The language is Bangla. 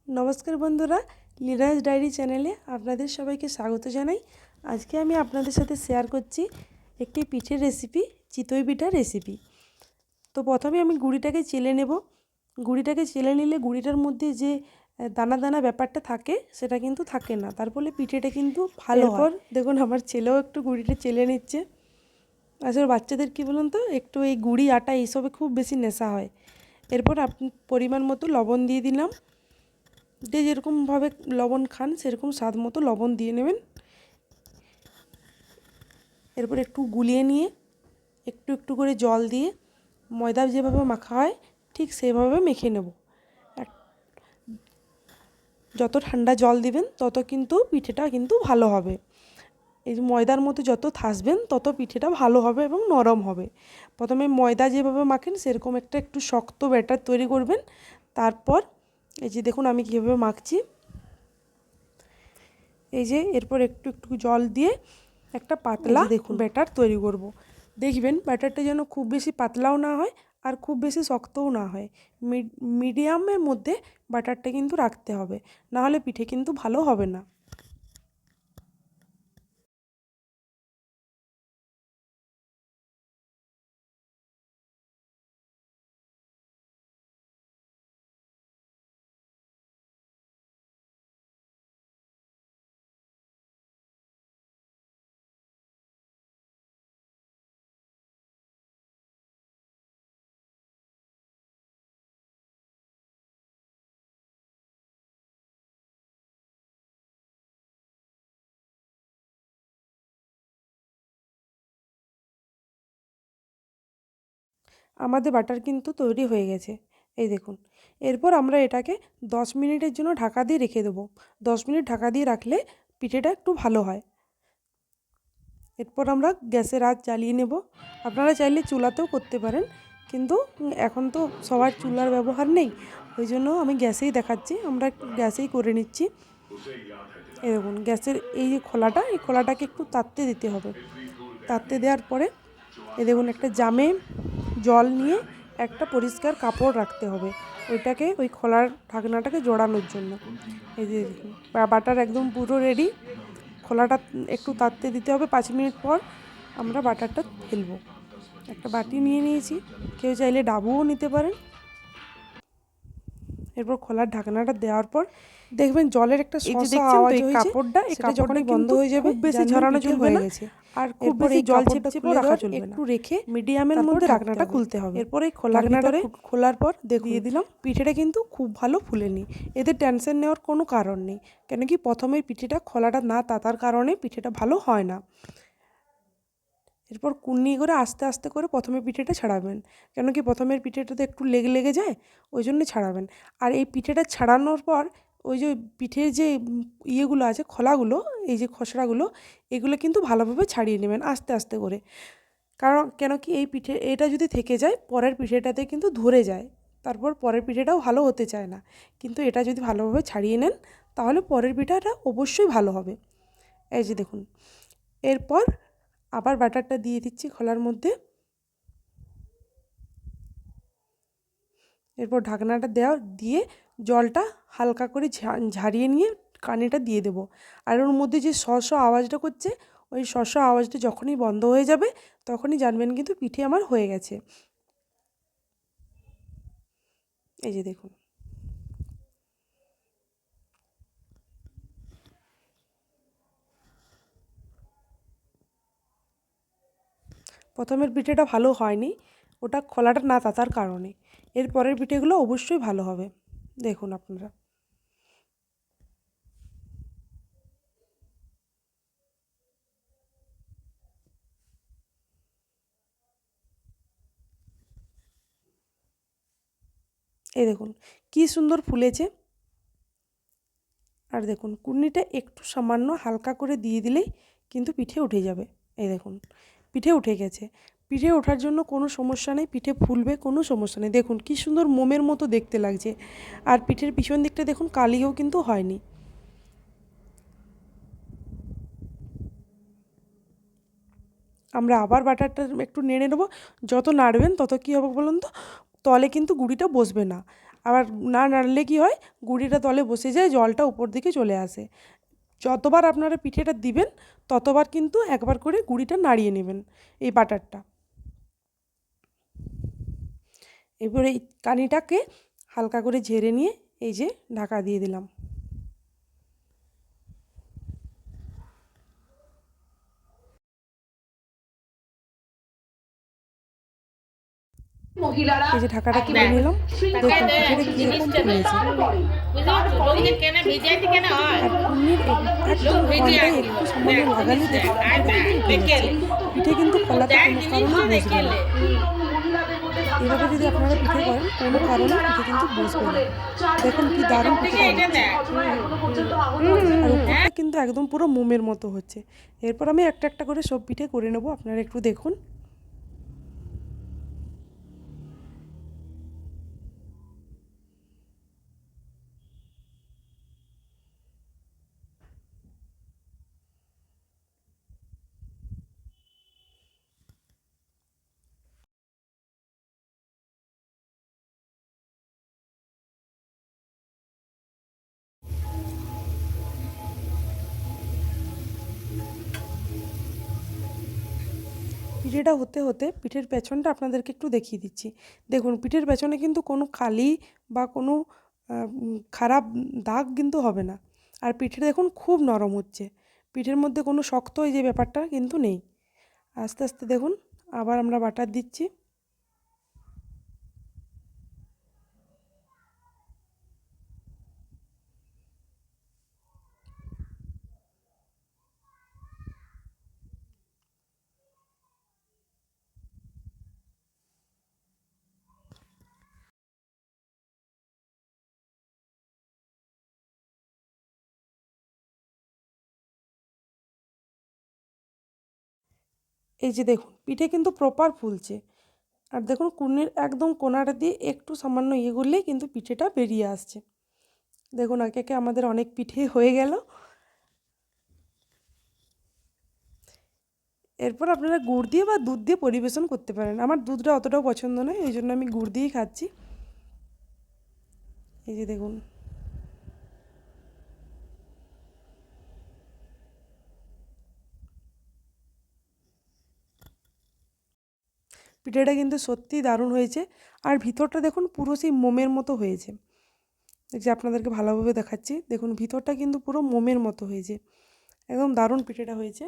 নমস্কার বন্ধুরা, লিনাস ডায়েরি চ্যানেলে আপনাদের সবাইকে স্বাগত জানাই। আজকে আমি আপনাদের সাথে শেয়ার করছি একটি পিঠের রেসিপি, চিতই পিঠার রেসিপি। তো প্রথমে আমি গুঁড়িটাকে চেলে নেব। গুঁড়িটাকে চেলে নিলে গুঁড়িটার মধ্যে যে দানা দানা ব্যাপারটা থাকে সেটা কিন্তু থাকে না, তার ফলে পিঠেটা কিন্তু ভালো হয়। দেখুন আমার ছেলেও একটু গুঁড়িটা চেলে নিচ্ছে। আসলে বাচ্চাদের কী বলুন তো, একটু এই গুঁড়ি আটা এইসবে খুব বেশি নেশা হয়। এরপর আপনি পরিমাণ মতো লবণ দিয়ে দিলাম। যে যেরকমভাবে লবণ খান সেরকম স্বাদ মতো লবণ দিয়ে নেবেন। এরপর একটু গুলিয়ে নিয়ে একটু একটু করে জল দিয়ে ময়দা যেভাবে মাখা হয় ঠিক সেভাবে মেখে নেব। যত ঠান্ডা জল দিবেন তত কিন্তু পিঠেটা কিন্তু ভালো হবে। এই ময়দার মতো যত থাসবেন তত পিঠেটা ভালো হবে এবং নরম হবে। প্রথমে ময়দা যেভাবে মাখেন সেরকম একটু শক্ত ব্যাটার তৈরি করবেন। তারপর এই যে দেখুন আমি কীভাবে মাখছি। এই যে এরপর একটু একটু জল দিয়ে একটা পাতলা দেখুন ব্যাটার তৈরি করব। দেখবেন ব্যাটারটা যেন খুব বেশি পাতলাও না হয় আর খুব বেশি শক্তও না হয়। মিডিয়ামের মধ্যে ব্যাটারটা কিন্তু রাখতে হবে, না হলে পিঠে কিন্তু ভালো হবে না। আমাদের বাটার কিন্তু তৈরি হয়ে গেছে, এই দেখুন। এরপর আমরা এটাকে 10 মিনিটের জন্য ঢাকা দিয়ে রেখে দেবো। 10 মিনিট ঢাকা দিয়ে রাখলে পিঠেটা একটু ভালো হয়। এরপর আমরা গ্যাসের আঁচ জ্বালিয়ে নেব। আপনারা চাইলে চুলাতেও করতে পারেন, কিন্তু এখন তো সবার চুলার ব্যবহার নেই, ওই জন্য আমি গ্যাসেই দেখাচ্ছি। আমরা গ্যাসেই করে নিচ্ছি। এই দেখুন গ্যাসের এই যে খোলাটা, এই খোলাটাকে একটু তাততে দিতে হবে। তাততে দেওয়ার পরে এই দেখুন একটা জামে জল নিয়ে একটা পরিষ্কার কাপড় রাখতে হবে ওইটাকে, ওই খোলার ঢাকনাটাকে জড়ানোর জন্য। এই যে দেখুন বাটার একদম পুরো রেডি। খোলাটা একটু তাততে দিতে হবে। 5 মিনিট পর আমরা বাটারটা ফেলবো। একটা বাটি নিয়ে নিয়েছি, কেউ চাইলে ডাবুও নিতে পারেন। এরপর খোলার ঢাকনাটা দেওয়ার পর দেখবেন জলের একটা শসা আওয়াজ হয়েছে। কাপড়টা এটা যখনই বন্ধ হয়ে যাবে, খুব বেশি ঝরানো চলবে না আর খুব বেশি জল চিপচিপে রাখা চলবে না। একটু রেখে মিডিয়ামের মধ্যে ঢাকনাটা খুলতে হবে। এরপর এই ঢাকনাটা খোলার পর দিয়ে দিলাম। পিঠেটা কিন্তু খুব ভালো ফুলেনি। এতে টেনশন নেওয়ার কোনো কারণ নেই, কেন কি প্রথমের পিঠেটা খোলাটা না তাতার কারণে পিঠেটা ভালো হয় না। এরপর কুন্নি করে আস্তে আস্তে করে প্রথমে পিঠেটা ছাড়াবেন, কেন কি প্রথমের পিঠেটাতে একটু লেগে লেগে যায়, ওই জন্য ছাড়াবেন। আর এই পিঠেটা ছাড়ানোর পর ওই যে পিঠের যে ইয়েগুলো আছে, খোলাগুলো, এই যে খসড়াগুলো, এগুলো কিন্তু ভালোভাবে ছাড়িয়ে নেবেন আস্তে আস্তে করে। কারণ কেন কি এই পিঠে এটা যদি থেকে যায় পরের পিঠেটাতে কিন্তু ধরে যায়, তারপর পরের পিঠেটাও ভালো হতে চায় না। কিন্তু এটা যদি ভালোভাবে ছাড়িয়ে নেন তাহলে পরের পিঠাটা অবশ্যই ভালো হবে। এই যে দেখুন, এরপর আবার ব্যাটারটা দিয়ে দিচ্ছি খোলার মধ্যে। এরপর ঢাকনাটা দিয়ে জলটা হালকা করে ঝারিয়ে নিয়ে কানিটা দিয়ে দেবো। আর ওর মধ্যে যে শস আওয়াজটা করছে, ওই শস আওয়াজটা যখনই বন্ধ হয়ে যাবে তখনই জানবেন কিন্তু পিঠে আমার হয়ে গেছে। এই যে দেখুন, প্রথমের পিঠেটা ভালো হয়নি, ওটা খোলাটা না তাতার কারণে। এর পরের পিঠেগুলো অবশ্যই ভালো হবে। দেখুন আপনারা, এই দেখুন কি সুন্দর ফুলেছে। আর দেখুন কুন্নিটা একটু সামান্য হালকা করে দিয়ে দিলেই কিন্তু পিঠে উঠে যাবে। এই দেখুন পিঠে উঠে গেছে। পিঠে ওঠার জন্য কোনো সমস্যা নেই, পিঠে ফুলবে কোনো সমস্যা নেই। দেখুন কি সুন্দর মোমের মতো দেখতে লাগছে। আর পিঠের পিছন দিকটা দেখুন কালিও কিন্তু হয়নি। আমরা আবার বাটারটা একটু নেড়ে নেবো। যত নাড়বেন তত কী হবে বলুন তো, তলে কিন্তু গুঁড়িটা বসবে না। আবার না নাড়লে কি হয়, গুঁড়িটা তলে বসে যায়, জলটা উপর দিকে চলে আসে। যতবার আপনারা পিঠেটা দিবেন ততবার কিন্তু একবার করে গুঁড়িটা নাড়িয়ে নেবেন এই বাটারটা। এবারে এই কানিটাকে হালকা করে ঝেড়ে নিয়ে এই যে ঢাকা দিয়ে দিলাম। এই যে ঢাকাটা তুলে নিলাম, দেখুন পিঠেটা কীরকম ফুলেছে। আর কুন্নির একদম ঘন্টায় একটু সামান্য লাগালে দেখুন পিঠেটা কিন্তু উঠে যাচ্ছে। পিঠে কিন্তু ফলাতে কোনো কারণে বসবে না। এভাবে যদি আপনারা পিঠে করেন কোনো কারণে পিঠে কিন্তু বসবে না। দেখুন কি দারুণ পিঠেটা হচ্ছে। আর উপরটা কিন্তু একদম পুরো মোমের মতো হচ্ছে। এরপর আমি একটা একটা করে সব পিঠে করে নেব, আপনারা একটু দেখুন। পিঠেটা হতে হতে পিঠের পেছনটা আপনাদেরকে একটু দেখিয়ে দিচ্ছি। দেখুন পিঠের পেছনে কিন্তু কোনো কালি বা কোনো খারাপ দাগ কিন্তু হবে না। আর পিঠেটা দেখুন খুব নরম হচ্ছে, পিঠের মধ্যে কোনো শক্ত এই যে ব্যাপারটা কিন্তু নেই। আস্তে আস্তে দেখুন আবার আমরা বাটার দিচ্ছি। এই যে দেখুন পিঠে কিন্তু প্রপার ফুলছে। আর দেখুন কুর্নির একদম কোনাটা দিয়ে একটু সামান্য ইয়ে করলেই কিন্তু পিঠেটা বেরিয়ে আসছে। দেখুন একে একে আমাদের অনেক পিঠে হয়ে গেল। এরপর আপনারা গুড় দিয়ে বা দুধ দিয়ে পরিবেশন করতে পারেন। আমার দুধটা অতটাও পছন্দ নয়, এই জন্য আমি গুড় দিয়েই খাচ্ছি। এই যে দেখুন পিঠেটা কিন্তু সত্যিই দারুণ হয়েছে। আর ভিতরটা দেখুন পুরো সেই মোমের মতো হয়েছে। এই যে আপনাদেরকে ভালোভাবে দেখাচ্ছি, দেখুন ভিতরটা কিন্তু পুরো মোমের মতো হয়েছে, একদম দারুণ পিঠেটা হয়েছে।